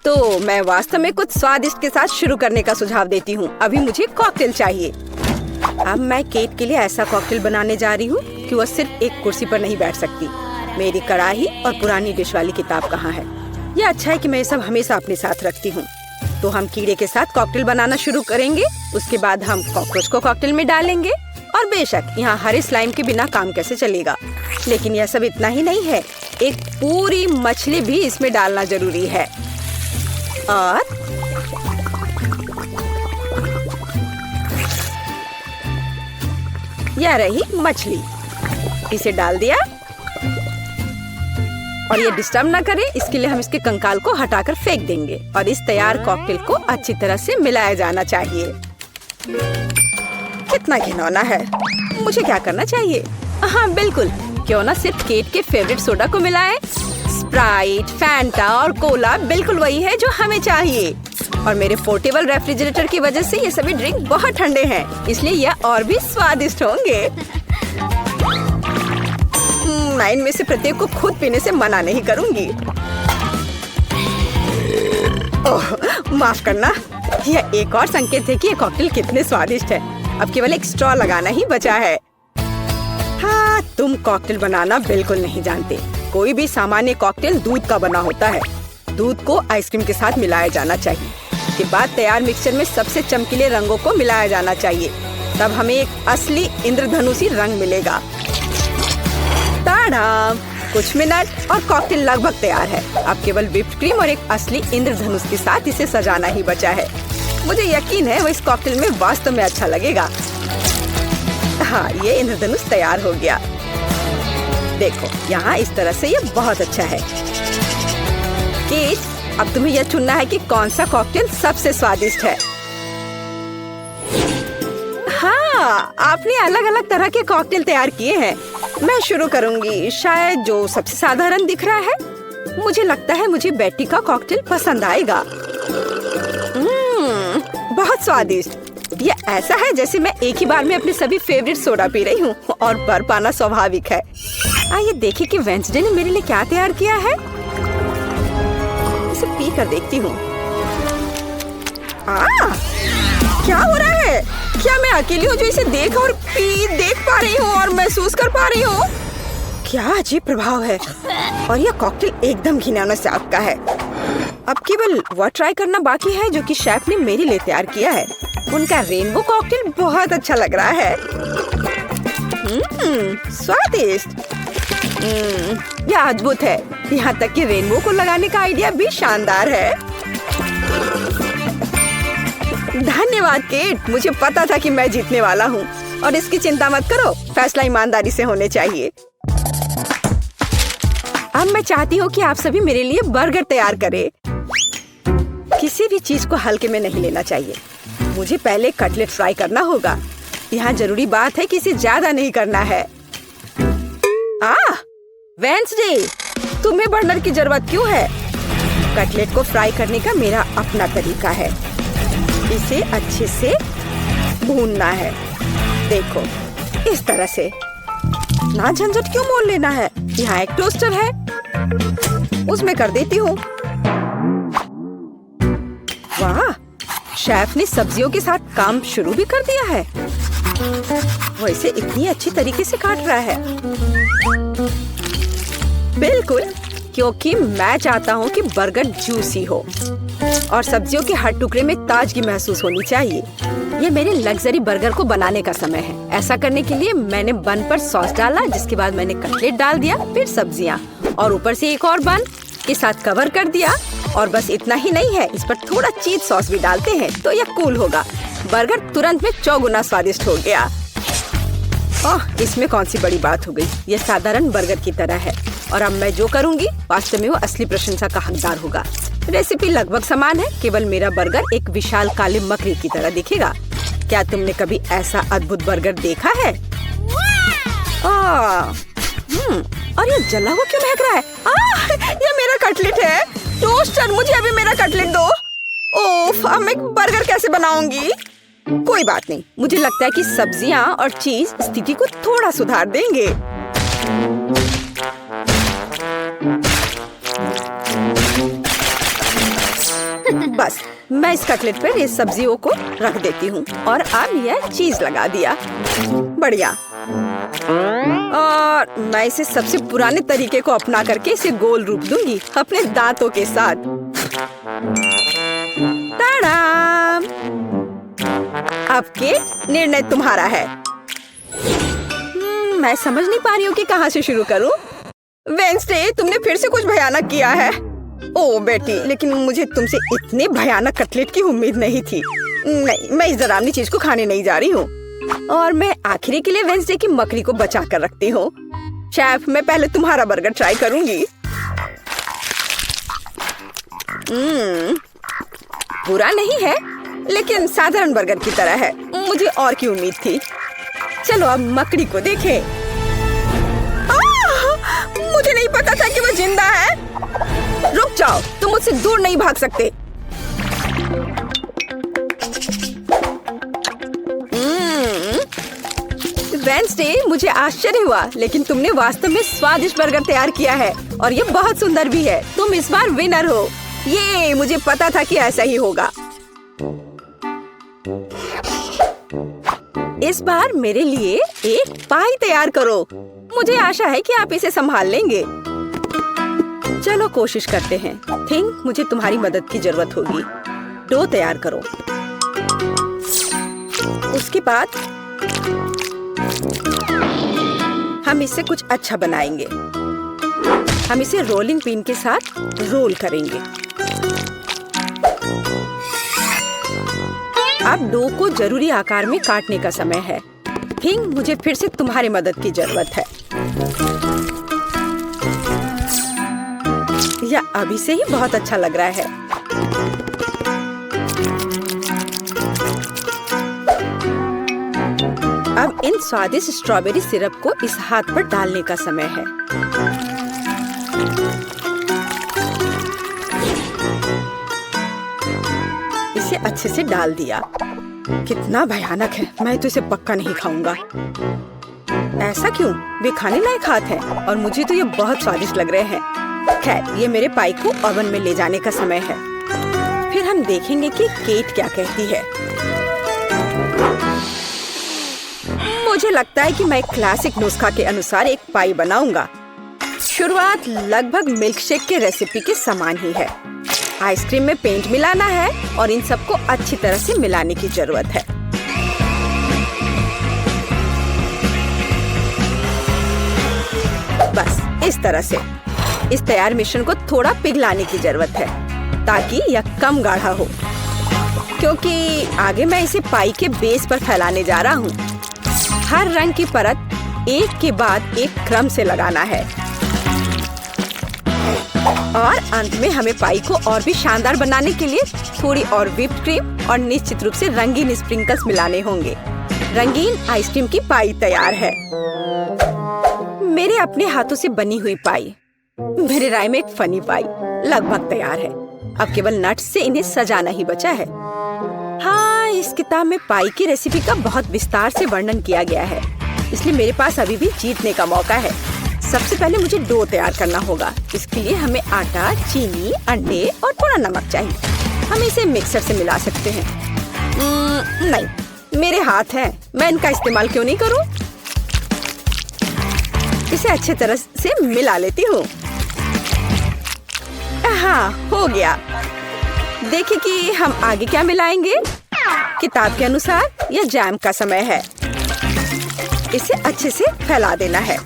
तो मैं वास्तव में कुछ स्वादिष्ट के साथ शुरू करने का सुझाव देती हूँ। अभी मुझे कॉकटेल चाहिए। अब मैं केट के लिए ऐसा कॉकटेल बनाने जा रही हूँ कि वह सिर्फ एक कुर्सी पर नहीं बैठ सकती। मेरी कढ़ाई और पुरानी डिश वाली किताब कहाँ है? यह अच्छा है कि मैं ये सब हमेशा अपने साथ रखती हूँ। तो हम कीड़े के साथ कॉकटेल बनाना शुरू करेंगे। उसके बाद हम कॉकरोच को कॉकटेल में डालेंगे। और बेशक यहाँ हरे स्लाइम के बिना काम कैसे चलेगा। लेकिन यह सब इतना ही नहीं है, एक पूरी मछली भी इसमें डालना जरूरी है। और यह रही मछली, इसे डाल दिया। और ये डिस्टर्ब ना करे, इसके लिए हम इसके कंकाल को हटाकर फेंक देंगे। और इस तैयार कॉकटेल को अच्छी तरह से मिलाया जाना चाहिए। कितना घिनौना है। मुझे क्या करना चाहिए? हाँ बिल्कुल, क्यों ना सिर्फ केट के फेवरेट सोडा को मिलाएं। स्प्राइट, फैंटा और कोला बिल्कुल वही है जो हमें चाहिए। और मेरे पोर्टेबल रेफ्रिजरेटर की वजह से ये सभी ड्रिंक बहुत ठंडे हैं, इसलिए यह और भी स्वादिष्ट होंगे। मैं इनमें से प्रत्येक को खुद पीने से मना नहीं करूंगी। ओह, माफ करना। यह एक और संकेत है कि ये कॉकटेल कितने स्वादिष्ट है। अब केवल एक स्ट्रॉ लगाना ही बचा है। हाँ, तुम कॉकटेल बनाना बिल्कुल नहीं जानते। कोई भी सामान्य कॉकटेल दूध का बना होता है। दूध को आइसक्रीम के साथ मिलाया जाना चाहिए। के बाद तैयार मिक्सचर में सबसे चमकीले रंगों को मिलाया जाना चाहिए। तब हमें एक असली इंद्रधनुषी रंग मिलेगा। ताड़ाम! कुछ मिनट और कॉकटेल लगभग तैयार है। अब केवल व्हिप्ड क्रीम और एक असली इंद्रधनुष के साथ इसे सजाना ही बचा है। मुझे यकीन है वो इस कॉकटेल में वास्तव में अच्छा लगेगा। हाँ, ये इंद्रधनुष तैयार हो गया। देखो, यहाँ इस तरह से ये बहुत अच्छा है। केट, अब तुम्हें यह चुनना है कि कौन सा कॉकटेल सबसे स्वादिष्ट है। हाँ, आपने अलग अलग तरह के कॉकटेल तैयार किए हैं। मैं शुरू करूंगी, शायद जो सबसे साधारण दिख रहा है। मुझे लगता है मुझे बेटी का कॉकटेल पसंद आएगा। बहुत स्वादिष्ट। यह ऐसा है जैसे मैं एक ही बार में अपने सभी फेवरेट सोडा पी रही हूँ। और भर पाना स्वाभाविक है। आइए देखें कि वेंसडे ने मेरे लिए क्या तैयार किया है। इसे पी कर देखती हूँ। क्या हो रहा है? क्या मैं अकेली हूँ जो इसे देख पा रही हूँ और महसूस कर पा रही हूँ? क्या अजीब प्रभाव है। और यह कॉकटेल एकदम घिनौना स्वाद का है। अब केवल वह ट्राई करना बाकी है जो कि शेफ ने मेरे लिए तैयार किया है। उनका रेनबो कॉकटेल बहुत अच्छा लग रहा है। स्वादिष्ट। यह अद्भुत है। यहाँ तक कि रेनबो को लगाने का आइडिया भी शानदार है। धन्यवाद केट, मुझे पता था कि मैं जीतने वाला हूँ। और इसकी चिंता मत करो, फैसला ईमानदारी से होने चाहिए। अब मैं चाहती हूँ कि आप सभी मेरे लिए बर्गर तैयार करें। किसी भी चीज को हल्के में नहीं लेना चाहिए। मुझे पहले कटलेट फ्राई करना होगा। यहाँ जरूरी बात है कि इसे ज्यादा नहीं करना है। वेंसडे, तुम्हें बर्नर की जरूरत क्यों है? कटलेट को फ्राई करने का मेरा अपना तरीका है। इसे अच्छे से भूनना है। देखो, इस तरह से। ना झंझट क्यों मोल लेना है। यहाँ एक टोस्टर है, उसमें कर देती हूँ। वाह, शेफ ने सब्जियों के साथ काम शुरू भी कर दिया है। वो इसे इतनी अच्छी तरीके से काट रहा है। बिल्कुल, क्योंकि मैं चाहता हूँ कि बर्गर जूसी हो और सब्जियों के हर टुकड़े में ताजगी महसूस होनी चाहिए। ये मेरे लग्जरी बर्गर को बनाने का समय है। ऐसा करने के लिए मैंने बन पर सॉस डाला, जिसके बाद मैंने कटलेट डाल दिया, फिर सब्जियाँ और ऊपर से एक और बन के साथ कवर कर दिया। और बस इतना ही नहीं है, इस पर थोड़ा चीज सॉस भी डालते हैं तो यह कूल होगा। बर्गर तुरंत में 4 गुना स्वादिष्ट हो गया। इसमें कौन सी बड़ी बात हो गई। यह साधारण बर्गर की तरह है और अब मैं जो करूँगी वास्तव में वो असली प्रशंसा का हकदार होगा। रेसिपी लगभग समान है, केवल मेरा बर्गर एक विशाल काले मकड़ी की तरह दिखेगा। क्या तुमने कभी ऐसा अद्भुत बर्गर देखा है? और ये जला हुआ क्यों महक रहा है? ये मेरा कटलेट है। टोस्टर, मुझे अभी मेरा कटलेट दो। ओफ, अब मैं बर्गर कैसे बनाऊंगी? कोई बात नहीं, मुझे लगता है कि सब्जियां और चीज स्थिति को थोड़ा सुधार देंगे। बस मैं इस कटलेट पर इस सब्जियों को रख देती हूँ और अब यह चीज लगा दिया। बढ़िया। और मैं इसे सबसे पुराने तरीके को अपना करके इसे गोल रूप दूंगी अपने दांतों के साथ। टाडाम! अब केट, निर्णय तुम्हारा है। मैं समझ नहीं पा रही हूँ कि कहाँ से शुरू करूँ। वेंसडे, तुमने फिर से कुछ भयानक किया है। ओह बेटी, लेकिन मुझे तुमसे इतने भयानक कटलेट की उम्मीद नहीं थी। नहीं, मैं इस डरावनी चीज को खाने नहीं जा रही हूँ। और मैं आखिरी के लिए वेंसडे की मकड़ी को बचा कर रखती हूँ। शेफ, मैं पहले तुम्हारा बर्गर ट्राई करूंगी। बुरा नहीं है, लेकिन साधारण बर्गर की तरह है। मुझे और की उम्मीद थी। चलो अब मकड़ी को देखें। मुझे नहीं पता था कि वो जिंदा है। रुक जाओ, तुम मुझसे दूर नहीं भाग सकते। वेंसडे, मुझे आश्चर्य हुआ, लेकिन तुमने वास्तव में स्वादिष्ट बर्गर तैयार किया है और ये बहुत सुंदर भी है। तुम इस बार विनर हो। ये मुझे पता था कि ऐसा ही होगा। इस बार मेरे लिए एक पाई तैयार करो। मुझे आशा है कि आप इसे संभाल लेंगे। चलो कोशिश करते हैं। थिंक मुझे तुम्हारी मदद की जरूरत होगी। डो तैयार करो। उसके बाद हम इससे कुछ अच्छा बनाएंगे। हम इसे रोलिंग पिन के साथ रोल करेंगे। अब डो को जरूरी आकार में काटने का समय है। थिंक मुझे फिर से तुम्हारी मदद की जरूरत है। यह अभी से ही बहुत अच्छा लग रहा है। अब इन स्वादिष्ट स्ट्रॉबेरी सिरप को इस हाथ पर डालने का समय है। इसे अच्छे से डाल दिया। कितना भयानक है। मैं तो इसे पक्का नहीं खाऊंगा। ऐसा क्यों? वे खाने लायक हाथ हैं और मुझे तो ये बहुत स्वादिष्ट लग रहे हैं। खैर, ये मेरे पाई को ओवन में ले जाने का समय है। फिर हम देखेंगे कि केट क्या कहती है। मुझे लगता है कि मैं क्लासिक नुस्खा के अनुसार एक पाई बनाऊंगा। शुरुआत लगभग मिल्कशेक के रेसिपी के समान ही है। आइसक्रीम में पेंट मिलाना है और इन सबको अच्छी तरह से मिलाने की जरूरत है। बस इस तरह से। इस तैयार मिश्रण को थोड़ा पिघलाने की जरूरत है ताकि यह कम गाढ़ा हो, क्योंकि आगे मैं इसे पाई के बेस पर फैलाने जा रहा हूँ। हर रंग की परत एक के बाद एक क्रम से लगाना है और अंत में हमें पाई को और भी शानदार बनाने के लिए थोड़ी और व्हिप्ड क्रीम और निश्चित रूप से रंगीन स्प्रिंकल्स मिलाने होंगे। रंगीन आइसक्रीम की पाई तैयार है। मेरे अपने हाथों से बनी हुई पाई, मेरे राय में एक फनी पाई, लगभग तैयार है। अब केवल नट्स से इन्हें सजाना ही बचा है। हाँ, इस किताब में पाई की रेसिपी का बहुत विस्तार से वर्णन किया गया है, इसलिए मेरे पास अभी भी जीतने का मौका है। सबसे पहले मुझे डो तैयार करना होगा। इसके लिए हमें आटा, चीनी, अंडे और थोड़ा नमक चाहिए। हम इसे मिक्सर से मिला सकते हैं। नहीं, मेरे हाथ हैं, मैं इनका इस्तेमाल क्यों नहीं करूं? इसे अच्छे तरह से मिला लेती हूँ। हाँ, हो गया। देखिए कि हम आगे क्या मिलाएंगे। किताब के अनुसार यह जैम का समय है। इसे अच्छे से फैला देना है।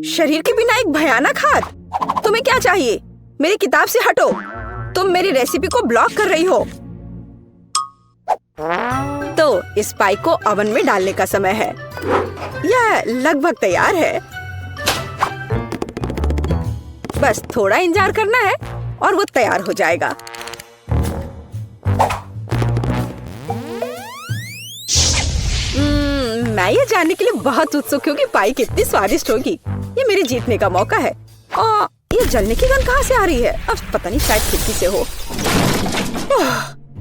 शरीर के बिना एक भयानक हाथ। तुम्हें क्या चाहिए? मेरी किताब से हटो। तुम मेरी रेसिपी को ब्लॉक कर रही हो। तो इस पाई को ओवन में डालने का समय है। यह लगभग तैयार है। बस थोड़ा इंतजार करना है और वो तैयार हो जाएगा। मैं ये जानने के लिए बहुत उत्सुक हूँ कि पाई कितनी स्वादिष्ट होगी। ये मेरे जीतने का मौका है। और ये जलने की गंध कहाँ से आ रही है? अब पता नहीं, शायद खिड़की से हो।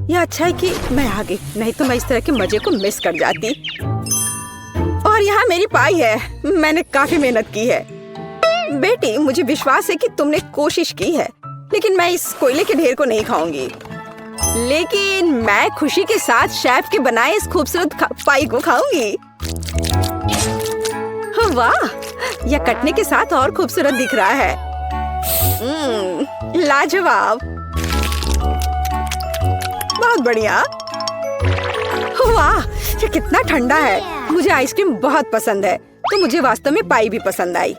यह अच्छा है कि मैं आ गई, नहीं तो मैं इस तरह के मजे को मिस कर जाती। और यहाँ मेरी पाई है। मैंने काफी मेहनत की है। बेटी, मुझे विश्वास है कि तुमने कोशिश की है। लेकिन मैं इस कोयले के ढेर को नहीं खाऊंगी। लेकिन मैं खुशी के साथ शेफ के बनाए इस खूबसूरत पाई को खाऊंगी। वाह, यह कटने के साथ और खूबसूरत दिख रहा है। लाजवाब, बहुत बढ़िया। वाह, ये कितना ठंडा है। मुझे आइसक्रीम बहुत पसंद है, तो मुझे वास्तव में पाई भी पसंद आई।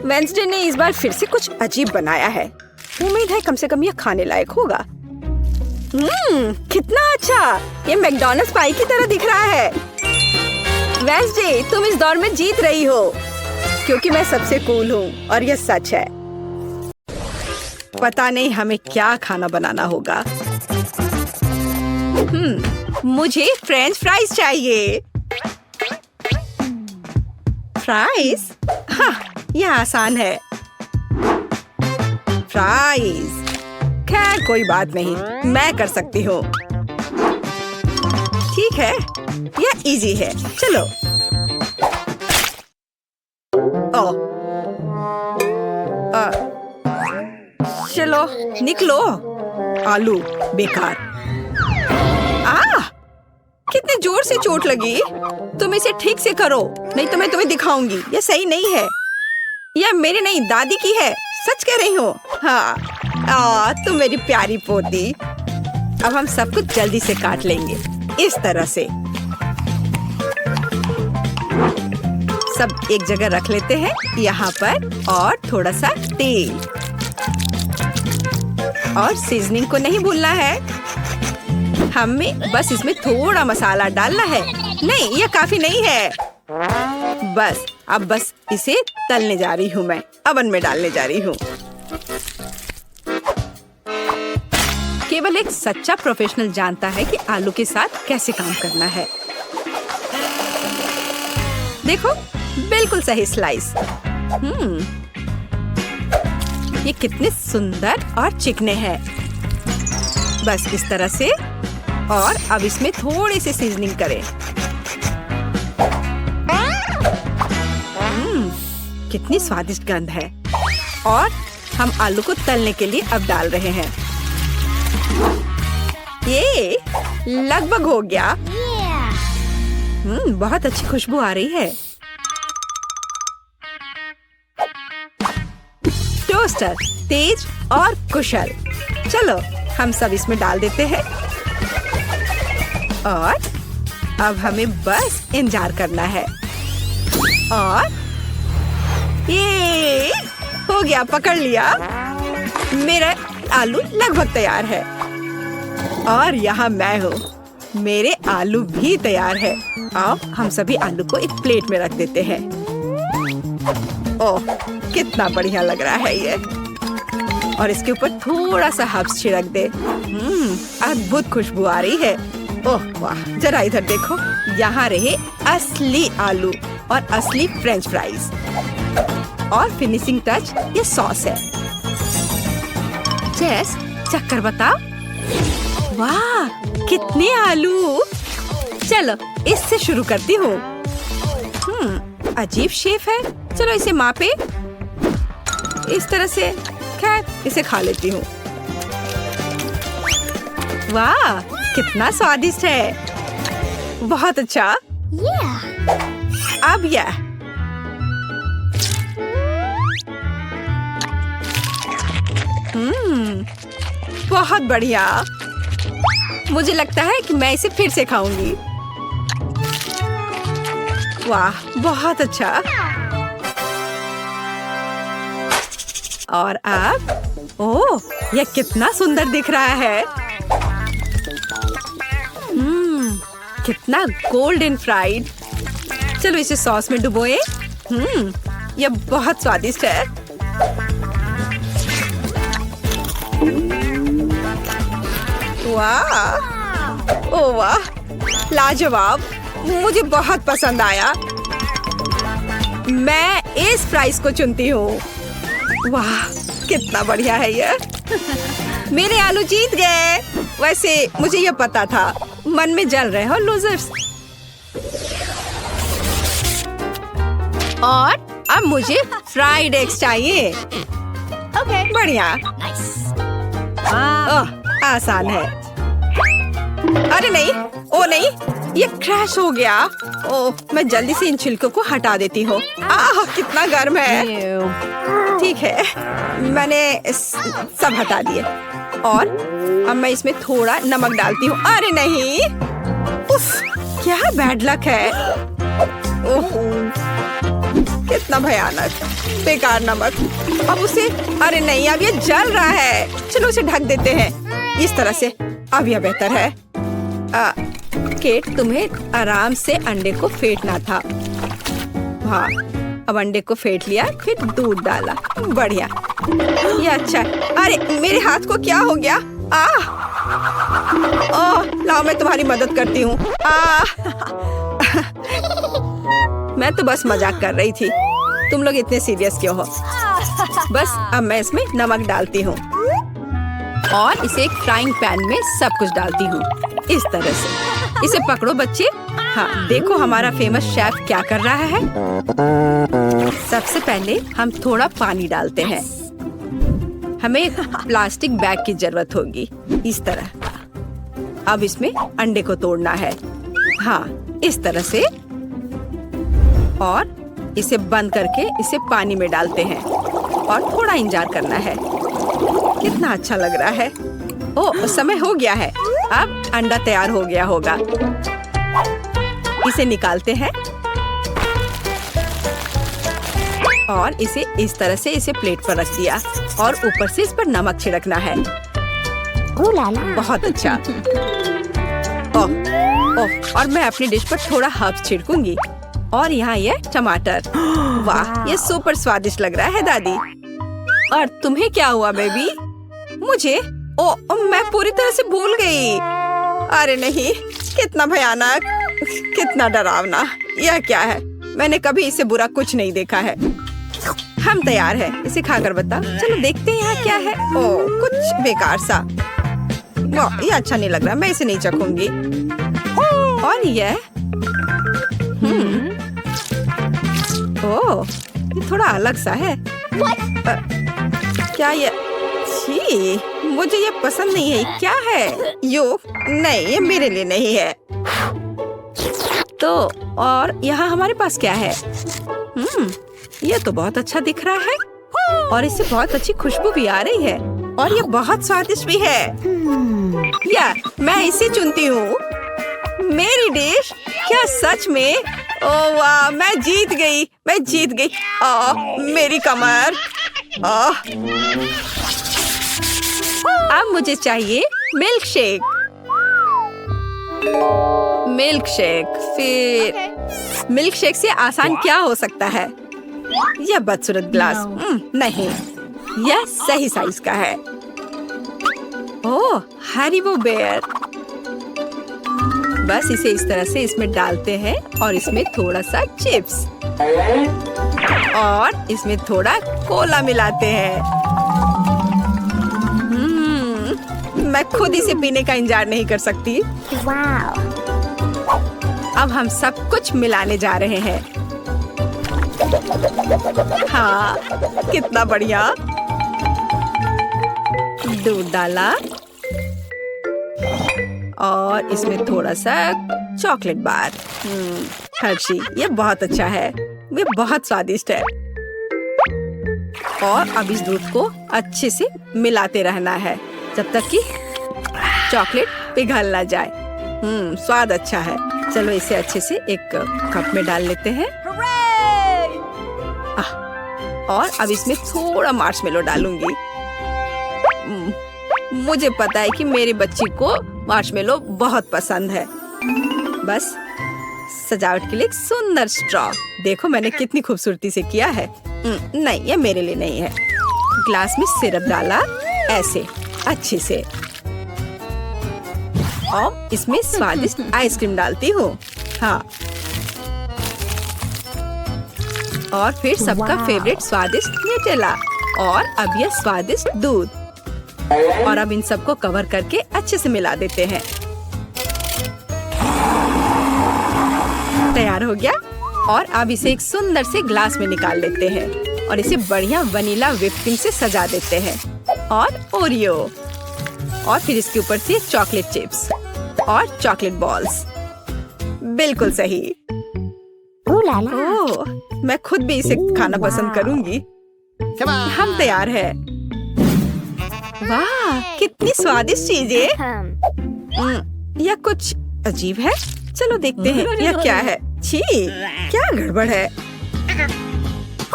वेंसडे ने इस बार फिर से कुछ अजीब बनाया है। उम्मीद है कम से कम यह खाने लायक होगा। कितना अच्छा, ये मैकडॉनल्ड्स पाई की तरह दिख रहा है। वेंसडे, तुम इस दौर में जीत रही हो, क्योंकि मैं सबसे कूल हूँ और यह सच है। पता नहीं हमें क्या खाना बनाना होगा। मुझे फ्रेंच फ्राइज चाहिए। फ्राइज? हाँ, यह आसान है। फ्राइज, खैर कोई बात नहीं, मैं कर सकती हूँ। ठीक है, यह इजी है। चलो। चलो निकलो। आलू बेकार। कितने जोर से चोट लगी। तुम इसे ठीक से करो, नहीं तो मैं तुम्हें दिखाऊंगी। यह सही नहीं है। यह मेरी नहीं, दादी की है। सच कह रही हूँ। हाँ, तुम मेरी प्यारी पोती। अब हम सब कुछ जल्दी से काट लेंगे, इस तरह से। सब एक जगह रख लेते हैं, यहाँ पर। और थोड़ा सा तेल और सीजनिंग को नहीं भूलना है। हमें बस इसमें थोड़ा मसाला डालना है। नहीं, यह काफी नहीं है। अब बस इसे तलने जा रही हूँ। मैं अवन में डालने जा रही हूँ। केवल एक सच्चा प्रोफेशनल जानता है कि आलू के साथ कैसे काम करना है। देखो, बिल्कुल सही स्लाइस। ये कितने सुंदर और चिकने हैं। बस इस तरह से। और अब इसमें थोड़ी सी सीजनिंग करें। कितनी स्वादिष्ट गंध है। और हम आलू को तलने के लिए अब डाल रहे हैं। ये लगभग हो गया। बहुत अच्छी खुशबू आ रही है। टोस्टर तेज और कुशल। चलो हम सब इसमें डाल देते हैं। और अब हमें बस इंतजार करना है। और ये हो गया, पकड़ लिया। मेरा आलू लगभग तैयार है। और यहाँ मैं हूँ। मेरे आलू भी तैयार है। अब हम सभी आलू को एक प्लेट में रख देते हैं। ओह, कितना बढ़िया लग रहा है ये। और इसके ऊपर थोड़ा सा हर्ब्स छिड़क दे। अद्भुत खुशबू आ रही है। ओह वाह, जरा इधर देखो। यहाँ रहे असली आलू और असली फ्रेंच फ्राइज। और फिनिशिंग टच ये सॉस है। जेस, चक्कर बताओ। वाह, कितने आलू। चलो इससे शुरू करती हूँ। अजीब शेप है। चलो इसे मापे। इस तरह से। खैर, इसे खा लेती हूँ। वाह, कितना स्वादिष्ट है। बहुत अच्छा। अब यह बहुत बढ़िया। मुझे लगता है कि मैं इसे फिर से खाऊंगी। वाह, बहुत अच्छा। और अब ओह, यह कितना सुंदर दिख रहा है। कितना गोल्डन फ्राइड। चलो इसे सॉस में डुबोए। यह बहुत स्वादिष्ट है। वाह, ओह वाह, लाजवाब। मुझे बहुत पसंद आया। मैं इस फ्राइज को चुनती हूँ। वाह, कितना बढ़िया है ये। मेरे आलू जीत गए। वैसे मुझे यह पता था। मन में जल रहे हो लूजर्स। और अब मुझे फ्राइड एग्स चाहिए। बढ़िया। ओह, आसान है। अरे नहीं, ओ नहीं, ये क्रैश हो गया। ओह, मैं जल्दी से इन छिलकों को हटा देती हूँ। आह, कितना गर्म है। ठीक है, मैंने सब हटा दिए और अब मैं इसमें थोड़ा नमक डालती हूँ। अरे नहीं, उफ, क्या बैड लक है। ओह, कितना भयानक, बेकार नमक। अब उसे, अरे नहीं, अब ये जल रहा है। चलो उसे ढक देते हैं इस तरह से। अब यह बेहतर है। केट, तुम्हें आराम से अंडे को फेंटना था। हाँ, अब अंडे को फेंट लिया, फिर दूध डाला। बढ़िया, ये अच्छा है। अरे मेरे हाथ को क्या हो गया? ओह, लाओ मैं तुम्हारी मदद करती हूँ। मैं तो बस मजाक कर रही थी, तुम लोग इतने सीरियस क्यों हो? बस अब मैं इसमें नमक डालती हूँ और इसे एक फ्राइंग पैन में सब कुछ डालती हूँ इस तरह से। इसे पकड़ो बच्चे। हाँ, देखो हमारा फेमस शेफ क्या कर रहा है। सबसे पहले हम थोड़ा पानी डालते हैं। हमें एक प्लास्टिक बैग की जरूरत होगी इस तरह। अब इसमें अंडे को तोड़ना है। हाँ, इस तरह से, और इसे बंद करके इसे पानी में डालते हैं और थोड़ा इंतजार करना है। कितना अच्छा लग रहा है। ओह, समय हो गया है। अब अंडा तैयार हो गया होगा। इसे निकालते हैं और इसे इस तरह से इसे प्लेट पर रख दिया और ऊपर से इस पर नमक छिड़कना है। बहुत अच्छा। ओह, ओह, और मैं अपनी डिश पर थोड़ा हर्ब्स छिड़कूंगी और यहाँ ये टमाटर। वाह, ये सुपर स्वादिष्ट लग रहा है दादी। और तुम्हें क्या हुआ बेबी? मुझे? ओ, मैं पूरी तरह से भूल गई। अरे नहीं, कितना भयानक, कितना डरावना। यह क्या है? मैंने कभी इससे बुरा कुछ नहीं देखा है। हम तैयार हैं, इसे खाकर बता। चलो देखते हैं यहाँ क्या है। ओ, कुछ बेकार सा। वाह, ये अच्छा नहीं लग रहा, मैं इसे नहीं चखूंगी। और यह ओह, ये थोड़ा अलग सा है। क्या ये? छी, मुझे ये पसंद नहीं है। क्या है? यो, नहीं, ये मेरे लिए नहीं है। तो और यहाँ हमारे पास क्या है? ये तो बहुत अच्छा दिख रहा है और इससे बहुत अच्छी खुशबू भी आ रही है और ये बहुत स्वादिष्ट भी है। या मैं इसे चुनती हूँ। मेरी डिश। क्या सच में? ओह वाह, मैं जीत गई, मैं जीत गई। मेरी कमर। अब मुझे चाहिए मिल्क शेक। मिल्क शेक, फिर मिल्क शेक से आसान क्या हो सकता है? यह बदसूरत ग्लास। नहीं, यह सही साइज का है। ओह, हरीबो बेयर। बस इसे इस तरह से इसमें डालते हैं और इसमें थोड़ा सा चिप्स और इसमें थोड़ा कोला मिलाते हैं। मैं खुद इसे पीने का इंतजार नहीं कर सकती। अब हम सब कुछ मिलाने जा रहे हैं। हाँ, कितना बढ़िया। दूध डाला और इसमें थोड़ा सा चॉकलेट बार। हर्शी, ये बहुत अच्छा है, ये बहुत स्वादिष्ट है। और अब इस दूध को अच्छे से मिलाते रहना है जब तक कि चॉकलेट पिघल ना जाए। स्वाद अच्छा है। चलो इसे अच्छे से एक कप में डाल लेते हैं। और अब इसमें थोड़ा मार्शमेलो डालूंगी। मुझे पता है कि मेरे बच्ची को मार्शमेलो बहुत पसंद है। बस सजावट के लिए एक सुंदर स्ट्रॉ। देखो मैंने कितनी खूबसूरती से किया है। नहीं, ये मेरे लिए नहीं है। ग्लास में सिरप डाला ऐसे अच्छे से और इसमें स्वादिष्ट आइसक्रीम डालती हूँ। हाँ, और फिर सबका फेवरेट स्वादिष्ट न्यूटेला और अब यह स्वादिष्ट दूध। और अब इन सबको कवर करके अच्छे से मिला देते हैं। तैयार हो गया। और अब इसे एक सुंदर से ग्लास में निकाल लेते हैं और इसे बढ़िया वनीला व्हिप क्रीम से सजा देते हैं और ओरियो और फिर इसके ऊपर से चॉकलेट चिप्स और चॉकलेट बॉल्स। बिल्कुल सही। ओह, मैं खुद भी इसे खाना पसंद करूंगी। हम तैयार हैं। वाह, कितनी स्वादिष्ट चीज है। यह कुछ अजीब है। चलो देखते हैं यह क्या है। छी, क्या गड़बड़ है।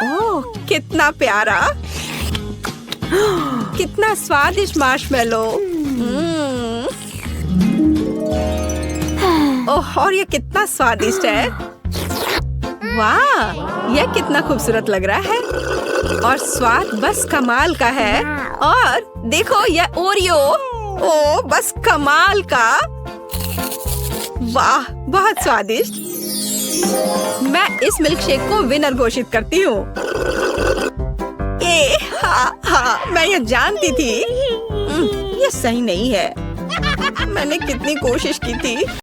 ओह, कितना प्यारा, कितना स्वादिष्ट मार्शमेलो। ओह, और यह कितना स्वादिष्ट है। वाह, यह कितना खूबसूरत लग रहा है और स्वाद बस कमाल का है। और देखो यह ओरियो, ओ बस कमाल का। वाह, बहुत स्वादिष्ट। मैं इस मिल्क शेक को विनर घोषित करती हूँ। हाँ, मैं यह जानती थी। यह सही नहीं है। मैंने कितनी कोशिश की थी।